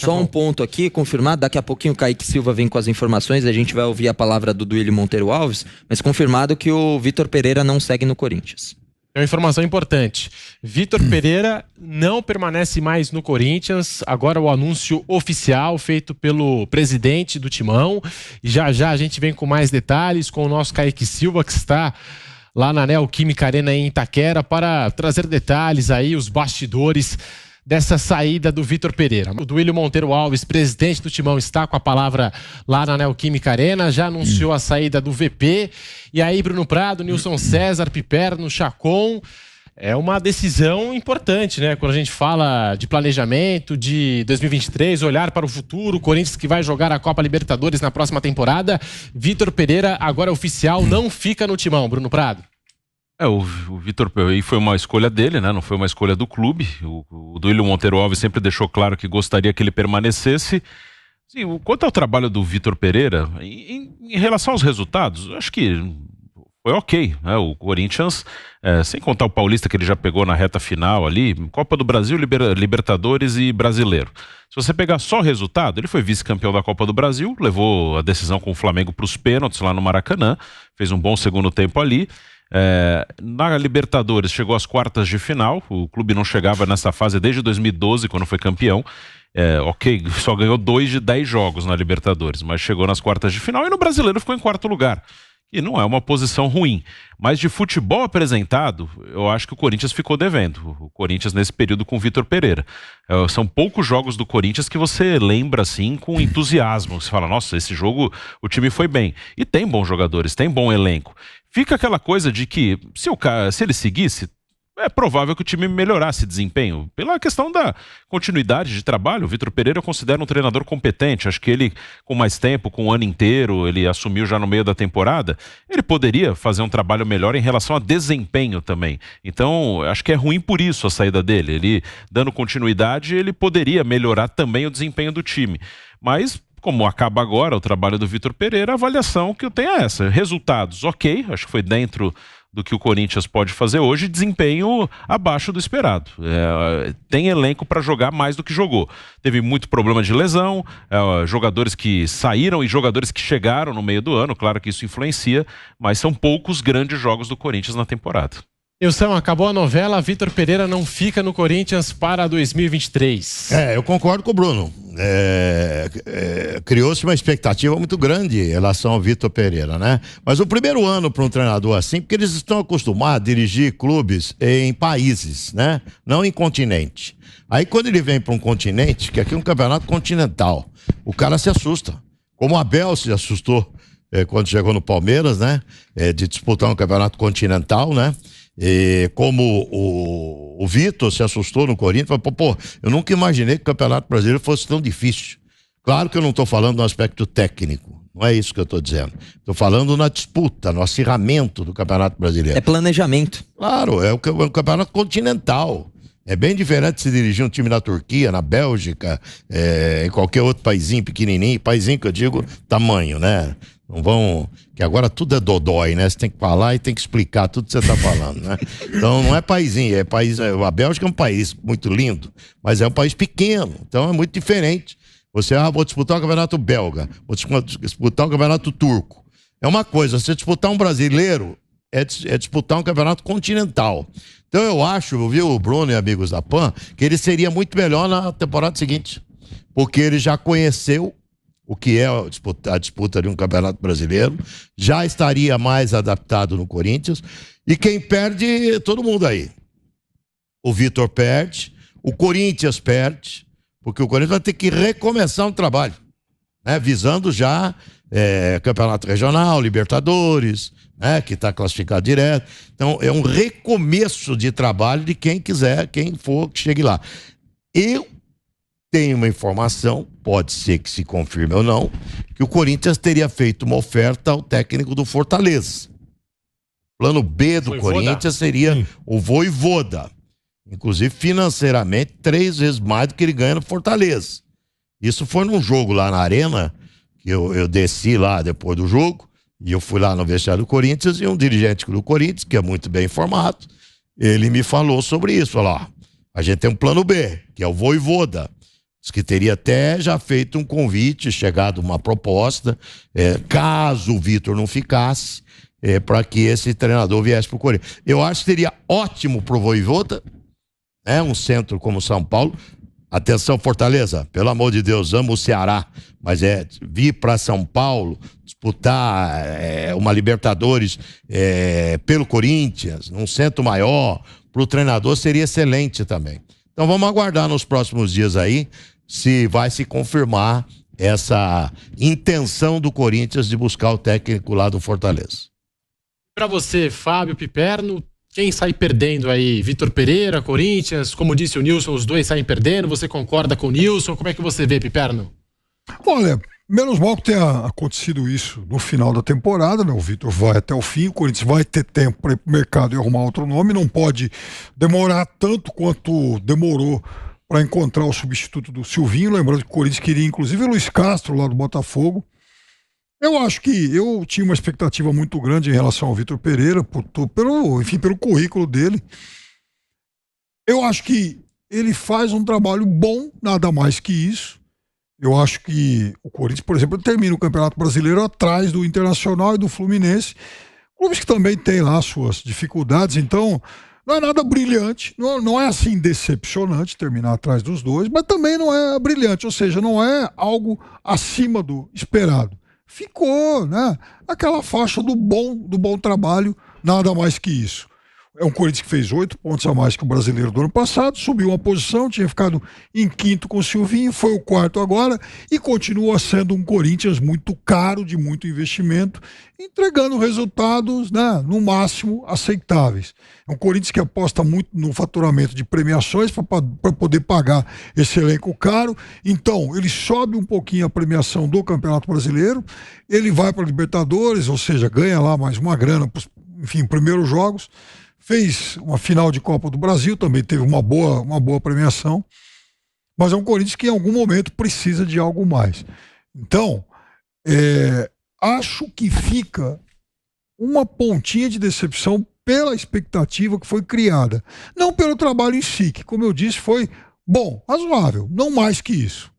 Só um ponto aqui, confirmado, daqui a pouquinho o Kaique Silva vem com as informações, a gente vai ouvir a palavra do Duílio Monteiro Alves, mas confirmado que o Vitor Pereira não segue no Corinthians. É uma informação importante. Vitor Pereira não permanece mais no Corinthians. Agora o anúncio oficial feito pelo presidente do Timão. E já já a gente vem com mais detalhes com o nosso Kaique Silva, que está lá na Neoquímica Arena em Itaquera, para trazer detalhes aí, os bastidores dessa saída do Vitor Pereira. O Duílio Monteiro Alves, presidente do Timão, está com a palavra lá na Neoquímica Arena, já anunciou a saída do VP. E aí, Bruno Prado, Nilson César, Piperno, Chacon. É uma decisão importante, né? Quando a gente fala de planejamento, de 2023, olhar para o futuro, o Corinthians que vai jogar a Copa Libertadores na próxima temporada. Vitor Pereira, agora oficial, não fica no Timão, Bruno Prado. O Vitor Pereira foi uma escolha dele, né? Não foi uma escolha do clube. O Duílio Monteiro Alves sempre deixou claro que gostaria que ele permanecesse. Sim, quanto ao trabalho do Vitor Pereira, em relação aos resultados, acho que foi ok, né? O Corinthians, sem contar o Paulista que ele já pegou na reta final ali, Copa do Brasil, Libertadores e Brasileiro. Se você pegar só o resultado, ele foi vice-campeão da Copa do Brasil, levou a decisão com o Flamengo para os pênaltis lá no Maracanã, fez um bom segundo tempo ali. Na Libertadores chegou às quartas de final. O clube não chegava nessa fase desde 2012, quando foi campeão. Ok, só ganhou 2 de 10 jogos na Libertadores, mas chegou nas quartas de final. E no Brasileiro ficou em quarto lugar, e não é uma posição ruim, mas de futebol apresentado, eu acho que o Corinthians ficou devendo. O Corinthians nesse período com o Vitor Pereira, são poucos jogos do Corinthians que você lembra assim com entusiasmo. Você fala, nossa, esse jogo o time foi bem. E tem bons jogadores, tem bom elenco. Fica aquela coisa de que se ele seguisse, é provável que o time melhorasse desempenho. Pela questão da continuidade de trabalho, o Vitor Pereira eu considero um treinador competente. Acho que ele, com mais tempo, com um ano inteiro, ele assumiu já no meio da temporada, ele poderia fazer um trabalho melhor em relação a desempenho também. Então, acho que é ruim por isso a saída dele. Ele, dando continuidade, ele poderia melhorar também o desempenho do time. Mas como acaba agora o trabalho do Vitor Pereira, a avaliação que eu tenho é essa. Resultados, ok, acho que foi dentro do que o Corinthians pode fazer hoje, desempenho abaixo do esperado. Tem elenco para jogar mais do que jogou. Teve muito problema de lesão, jogadores que saíram e jogadores que chegaram no meio do ano, claro que isso influencia, mas são poucos grandes jogos do Corinthians na temporada. Nilson, acabou a novela, Vitor Pereira não fica no Corinthians para 2023. Eu concordo com o Bruno. Criou-se uma expectativa muito grande em relação ao Vitor Pereira, né? Mas o primeiro ano para um treinador assim, porque eles estão acostumados a dirigir clubes em países, né? Não em continente. Aí quando ele vem para um continente, que aqui é um campeonato continental, o cara se assusta. Como o Abel se assustou quando chegou no Palmeiras, né? De disputar um campeonato continental, né? Como o Vitor se assustou no Corinthians, falou, eu nunca imaginei que o Campeonato Brasileiro fosse tão difícil. Claro que eu não estou falando no aspecto técnico, não é isso que eu estou dizendo. Estou falando na disputa, no acirramento do Campeonato Brasileiro. É planejamento. Claro, é um campeonato continental. É bem diferente de se dirigir um time na Turquia, na Bélgica, em qualquer outro paizinho pequenininho, paizinho que eu digo, tamanho, né? Não vão... Que agora tudo é dodói, né? Você tem que falar e tem que explicar tudo que você está falando, né? Então não é paizinho, é país... A Bélgica é um país muito lindo, mas é um país pequeno, então é muito diferente. Você, vou disputar o campeonato belga, vou disputar o campeonato turco. É uma coisa, você disputar um brasileiro é disputar um campeonato continental. Então eu acho, viu, Bruno e amigos da PAN, que ele seria muito melhor na temporada seguinte, porque ele já conheceu o que é a disputa de um campeonato brasileiro, já estaria mais adaptado no Corinthians, e quem perde, todo mundo aí. O Vitor perde, o Corinthians perde, porque o Corinthians vai ter que recomeçar um trabalho, né, visando já campeonato regional, Libertadores, né, que está classificado direto. Então é um recomeço de trabalho de quem quiser, quem for que chegue lá. Eu tenho uma informação, pode ser que se confirme ou não, que o Corinthians teria feito uma oferta ao técnico do Fortaleza. O plano B do Corinthians seria o Vojvoda. Inclusive financeiramente 3 vezes mais do que ele ganha no Fortaleza. Isso foi num jogo lá na Arena, que eu desci lá depois do jogo, e eu fui lá no vestiário do Corinthians, e um dirigente do Corinthians, que é muito bem informado, ele me falou sobre isso. Falou, a gente tem um plano B, que é o Vojvoda. Diz que teria até já feito um convite, chegado uma proposta, caso o Vitor não ficasse, para que esse treinador viesse para o Corinthians. Eu acho que seria ótimo para o Vojvoda, um centro como São Paulo. Atenção, Fortaleza, pelo amor de Deus, amo o Ceará, mas vir para São Paulo, disputar uma Libertadores pelo Corinthians, num centro maior, para o treinador seria excelente também. Então vamos aguardar nos próximos dias aí se vai se confirmar essa intenção do Corinthians de buscar o técnico lá do Fortaleza. Para você, Fábio, Piperno, quem sai perdendo aí? Vitor Pereira, Corinthians, como disse o Nilson, os dois saem perdendo, você concorda com o Nilson? Como é que você vê, Piperno? Olha, menos mal que tenha acontecido isso no final da temporada, né? O Vitor vai até o fim, o Corinthians vai ter tempo para ir pro mercado e arrumar outro nome, não pode demorar tanto quanto demorou para encontrar o substituto do Silvinho, lembrando que o Corinthians queria inclusive o Luiz Castro lá do Botafogo. Eu acho que eu tinha uma expectativa muito grande em relação ao Vitor Pereira, pelo currículo dele. Eu acho que ele faz um trabalho bom, nada mais que isso. Eu acho que o Corinthians, por exemplo, termina o Campeonato Brasileiro atrás do Internacional e do Fluminense, clubes que também têm lá suas dificuldades, então não é nada brilhante, não é assim decepcionante terminar atrás dos dois, mas também não é brilhante, ou seja, não é algo acima do esperado. Ficou, né? Aquela faixa do bom trabalho, nada mais que isso. É um Corinthians que fez 8 pontos a mais que o Brasileiro do ano passado, subiu uma posição, tinha ficado em quinto com o Silvinho, foi o quarto agora e continua sendo um Corinthians muito caro, de muito investimento, entregando resultados, né, no máximo aceitáveis. É um Corinthians que aposta muito no faturamento de premiações para poder pagar esse elenco caro. Então, ele sobe um pouquinho a premiação do Campeonato Brasileiro, ele vai para a Libertadores, ou seja, ganha lá mais uma grana, enfim, primeiros jogos. Fez uma final de Copa do Brasil, também teve uma boa premiação, mas é um Corinthians que em algum momento precisa de algo mais. Então, acho que fica uma pontinha de decepção pela expectativa que foi criada, não pelo trabalho em si, que, como eu disse, foi bom, razoável, não mais que isso.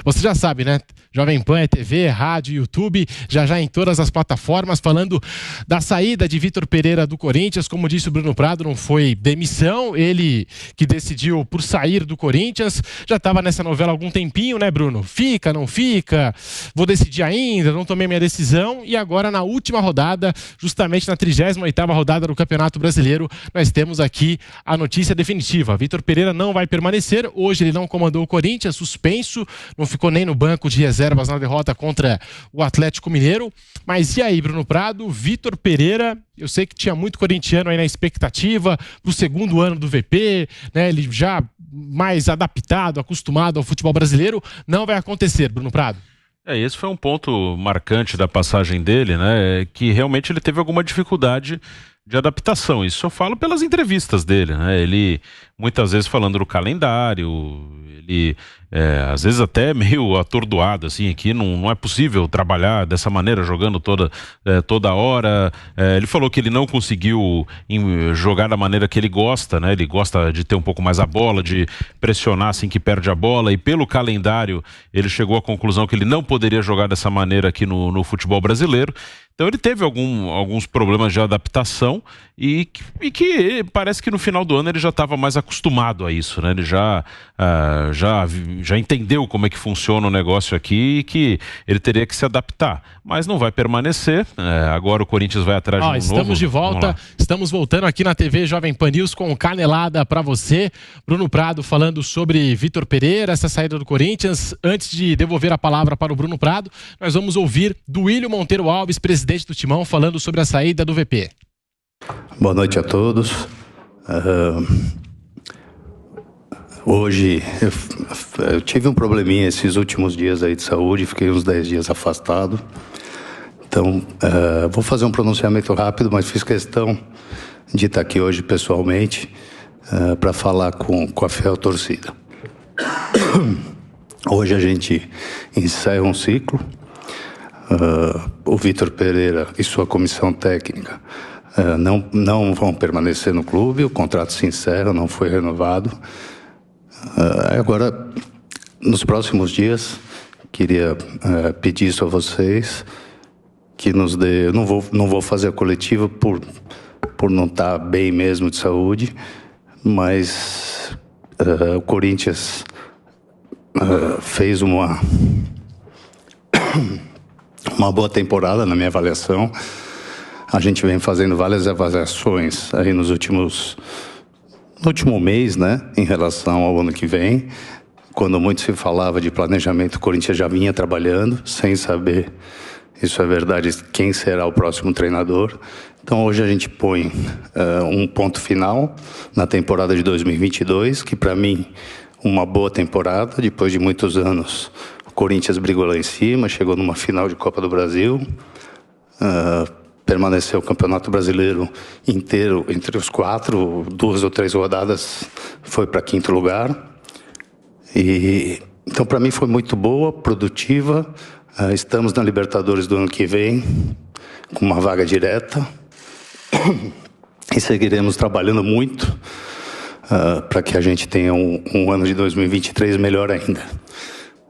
Você já sabe, né? Jovem Pan é TV, rádio, YouTube, já em todas as plataformas, falando da saída de Vitor Pereira do Corinthians. Como disse o Bruno Prado, não foi demissão, ele que decidiu por sair do Corinthians. Já estava nessa novela há algum tempinho, né, Bruno? Fica, não fica, vou decidir ainda, não tomei minha decisão. E agora, na última rodada, justamente na 38ª rodada do Campeonato Brasileiro, nós temos aqui a notícia definitiva. Vitor Pereira não vai permanecer, hoje ele não comandou o Corinthians, suspenso, não ficou nem no banco de reservas na derrota contra o Atlético Mineiro. Mas e aí, Bruno Prado, Vitor Pereira, eu sei que tinha muito corintiano aí na expectativa pro segundo ano do VP, né? Ele já mais adaptado, acostumado ao futebol brasileiro, não vai acontecer, Bruno Prado. Esse foi um ponto marcante da passagem dele, né? Que realmente ele teve alguma dificuldade de adaptação. Isso eu falo pelas entrevistas dele, né? Ele muitas vezes falando do calendário, ele às vezes até meio atordoado, assim, aqui não é possível trabalhar dessa maneira, jogando toda hora. Ele falou que ele não conseguiu jogar da maneira que ele gosta, né? Ele gosta de ter um pouco mais a bola, de pressionar assim que perde a bola, e pelo calendário ele chegou à conclusão que ele não poderia jogar dessa maneira aqui no futebol brasileiro. Então ele teve alguns problemas de adaptação e que parece que no final do ano ele já estava mais acostumado a isso, né? Ele já entendeu como é que funciona o negócio aqui e que ele teria que se adaptar, mas não vai permanecer. Agora o Corinthians vai atrás de um novo. Estamos de volta, estamos voltando aqui na TV Jovem Pan News com canelada para você. Bruno Prado falando sobre Vitor Pereira, essa saída do Corinthians. Antes de devolver a palavra para o Bruno Prado, nós vamos ouvir Duílio Monteiro Alves, presidente do Timão, falando sobre a saída do VP. Boa noite a todos. Hoje eu tive um probleminha esses últimos dias aí de saúde, fiquei uns 10 dias afastado. Então, vou fazer um pronunciamento rápido, mas fiz questão de estar aqui hoje pessoalmente para falar com a fiel torcida. Hoje a gente encerra um ciclo. O Vitor Pereira e sua comissão técnica não vão permanecer no clube, o contrato se encerra, não foi renovado. Agora, nos próximos dias, queria pedir isso a vocês, que nos dê... Eu não vou fazer a coletiva por não estar bem mesmo de saúde, mas o Corinthians fez uma boa temporada, na minha avaliação. A gente vem fazendo várias avaliações aí no último mês, né, em relação ao ano que vem. Quando muito se falava de planejamento, o Corinthians já vinha trabalhando, sem saber, isso é verdade, quem será o próximo treinador. Então hoje a gente põe um ponto final na temporada de 2022, que para mim, uma boa temporada. Depois de muitos anos, o Corinthians brigou lá em cima, chegou numa final de Copa do Brasil, permaneceu o Campeonato Brasileiro inteiro entre os 4, 2 ou 3 rodadas, foi para 5º lugar. Então, para mim, foi muito boa, produtiva. Estamos na Libertadores do ano que vem, com uma vaga direta. E seguiremos trabalhando muito para que a gente tenha um ano de 2023 melhor ainda.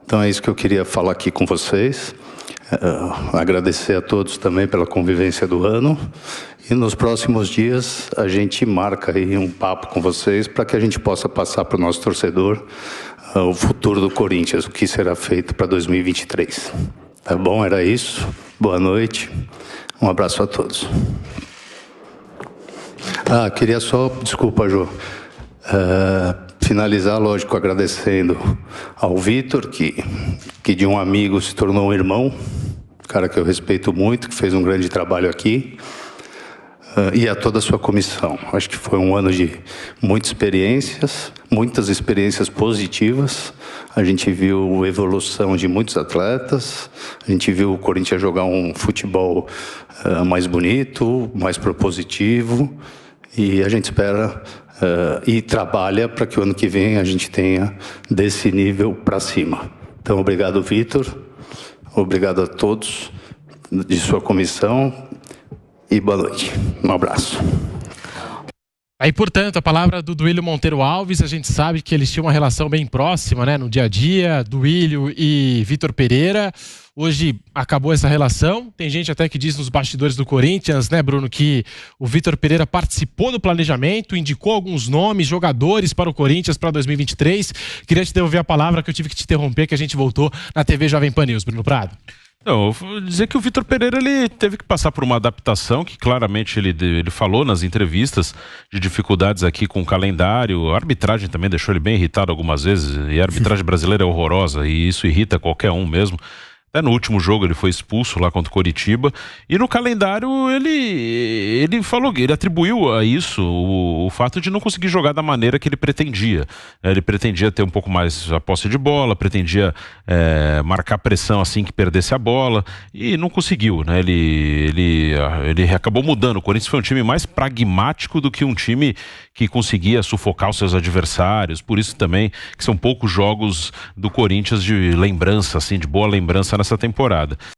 Então, é isso que eu queria falar aqui com vocês. Agradecer a todos também pela convivência do ano. E nos próximos dias a gente marca aí um papo com vocês para que a gente possa passar para o nosso torcedor o futuro do Corinthians, o que será feito para 2023. Tá bom? Era isso. Boa noite. Um abraço a todos. Queria só... Desculpa, Jô. Finalizar, lógico, agradecendo ao Vitor, que de um amigo se tornou um irmão, cara que eu respeito muito, que fez um grande trabalho aqui, e a toda a sua comissão. Acho que foi um ano de muitas experiências positivas. A gente viu a evolução de muitos atletas, a gente viu o Corinthians jogar um futebol mais bonito, mais propositivo, e a gente espera e trabalha para que o ano que vem a gente tenha desse nível para cima. Então, obrigado, Vitor. Obrigado a todos de sua comissão e boa noite. Um abraço. Aí, portanto, a palavra do Duílio Monteiro Alves. A gente sabe que eles tinham uma relação bem próxima, né, no dia a dia, Duílio e Vitor Pereira. Hoje acabou essa relação. Tem gente até que diz nos bastidores do Corinthians, né, Bruno, que o Vitor Pereira participou do planejamento, indicou alguns nomes, jogadores para o Corinthians para 2023. Queria te devolver a palavra, que eu tive que te interromper, que a gente voltou na TV Jovem Pan News. Bruno Prado. Não, eu vou dizer que o Vitor Pereira ele teve que passar por uma adaptação que claramente ele falou nas entrevistas de dificuldades aqui com o calendário. A arbitragem também deixou ele bem irritado algumas vezes, e a arbitragem brasileira é horrorosa e isso irrita qualquer um mesmo. Até no último jogo ele foi expulso lá contra o Coritiba, e no calendário ele falou, ele atribuiu a isso o fato de não conseguir jogar da maneira que ele pretendia. Ele pretendia ter um pouco mais a posse de bola, pretendia marcar pressão assim que perdesse a bola, e não conseguiu, né? Ele acabou mudando. O Corinthians foi um time mais pragmático do que um time que conseguia sufocar os seus adversários. Por isso também que são poucos jogos do Corinthians de lembrança, assim, de boa lembrança nessa temporada.